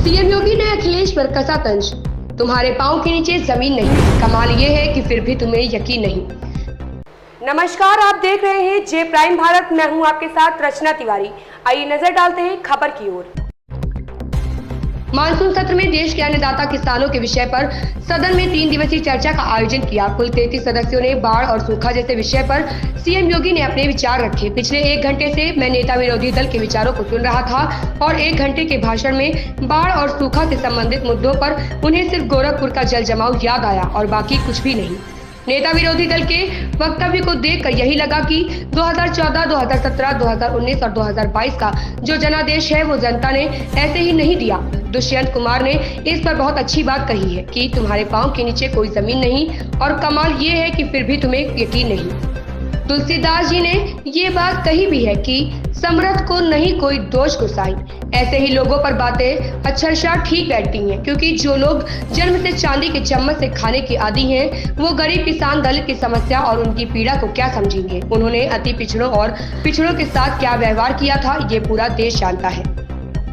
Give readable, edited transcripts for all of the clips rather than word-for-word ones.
CM योगी ने अखिलेश पर कसा तंज, तुम्हारे पांव के नीचे जमीन नहीं, कमाल ये है कि फिर भी तुम्हें यकीन नहीं। नमस्कार, आप देख रहे हैं जे प्राइम भारत। मैं हूं आपके साथ रचना तिवारी। आइए नजर डालते हैं खबर की ओर। मानसून सत्र में देश के अन्नदाता किसानों के विषय पर सदन में 3 दिवसीय चर्चा का आयोजन किया। कुल 33 सदस्यों ने बाढ़ और सूखा जैसे विषय पर सीएम योगी ने अपने विचार रखे। पिछले 1 घंटे से मैं नेता विरोधी दल के विचारों को सुन रहा था और 1 घंटे के भाषण में बाढ़ और सूखा से संबंधित मुद्दों पर उन्हें सिर्फ गोरखपुर का जल जमाव याद आया और बाकी कुछ भी नहीं। नेता विरोधी दल के वक्तव्य को देखकर यही लगा कि 2014, 2017, 2019 और 2022 का जो जनादेश है वो जनता ने ऐसे ही नहीं दिया। दुष्यंत कुमार ने इस पर बहुत अच्छी बात कही है कि तुम्हारे पांव के नीचे कोई जमीन नहीं और कमाल ये है कि फिर भी तुम्हें यकीन नहीं। तुलसीदास जी ने ये बात कही भी है कि समर्थ को नहीं कोई दोष गुसाई। ऐसे ही लोगों पर बातें अक्षरशः ठीक बैठती हैं, क्योंकि जो लोग जन्म से चांदी के चम्मच से खाने के आदी हैं, वो गरीब किसान दलित की समस्या और उनकी पीड़ा को क्या समझेंगे। उन्होंने अति पिछड़ों और पिछड़ों के साथ क्या व्यवहार किया था, ये पूरा देश जानता है।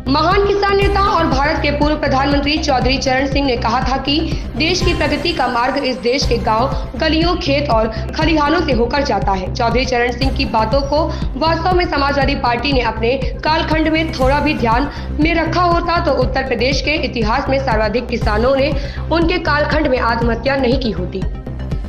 महान किसान नेता और भारत के पूर्व प्रधानमंत्री चौधरी चरण सिंह ने कहा था कि देश की प्रगति का मार्ग इस देश के गांव, गलियों, खेत और खलिहानों से होकर जाता है। चौधरी चरण सिंह की बातों को वास्तव में समाजवादी पार्टी ने अपने कालखंड में थोड़ा भी ध्यान में रखा होता तो उत्तर प्रदेश के इतिहास में सर्वाधिक किसानों ने उनके कालखंड में आत्महत्या नहीं की होती।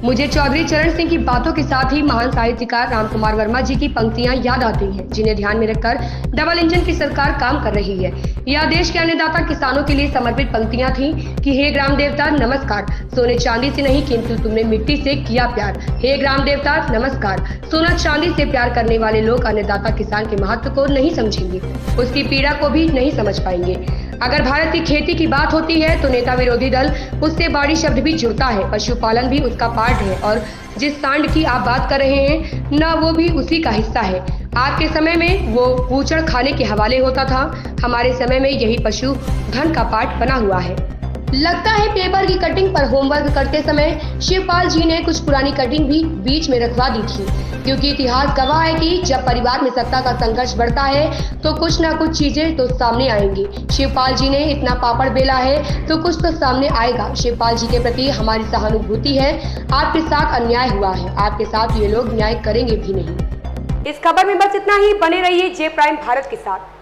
मुझे चौधरी चरण सिंह की बातों के साथ ही महान साहित्यकार रामकुमार वर्मा जी की पंक्तियां याद आती हैं, जिन्हें ध्यान में रखकर डबल इंजन की सरकार काम कर रही है। यह देश के अन्नदाता किसानों के लिए समर्पित पंक्तियां थीं कि हे ग्राम देवता नमस्कार, सोने चांदी से नहीं किंतु तुमने मिट्टी से किया प्यार। हे ग्राम देवता नमस्कार, सोना चांदी से प्यार करने वाले लोग अन्नदाता किसान के महत्व को नहीं समझेंगे, उसकी पीड़ा को भी नहीं समझ पाएंगे। अगर भारत की खेती की बात होती है तो नेता विरोधी दल उससे बाड़ी शब्द भी जुड़ता है। पशुपालन भी उसका पार्ट है और जिस सांड की आप बात कर रहे हैं ना, वो भी उसी का हिस्सा है। आपके समय में वो बूचड़ खाने के हवाले होता था, हमारे समय में यही पशु धन का पार्ट बना हुआ है। लगता है पेपर की कटिंग पर होमवर्क करते समय शिवपाल जी ने कुछ पुरानी कटिंग भी बीच में रखवा दी थी, क्योंकि इतिहास गवाह है कि जब परिवार में सत्ता का संघर्ष बढ़ता है तो कुछ ना कुछ चीजें तो सामने आएंगी। शिवपाल जी ने इतना पापड़ बेला है तो कुछ तो सामने आएगा। शिवपाल जी के प्रति हमारी सहानुभूति है। आपके साथ अन्याय हुआ है, आपके साथ ये लोग न्याय करेंगे भी नहीं। इस खबर में बस इतना ही। बने रहिए जे प्राइम भारत के साथ।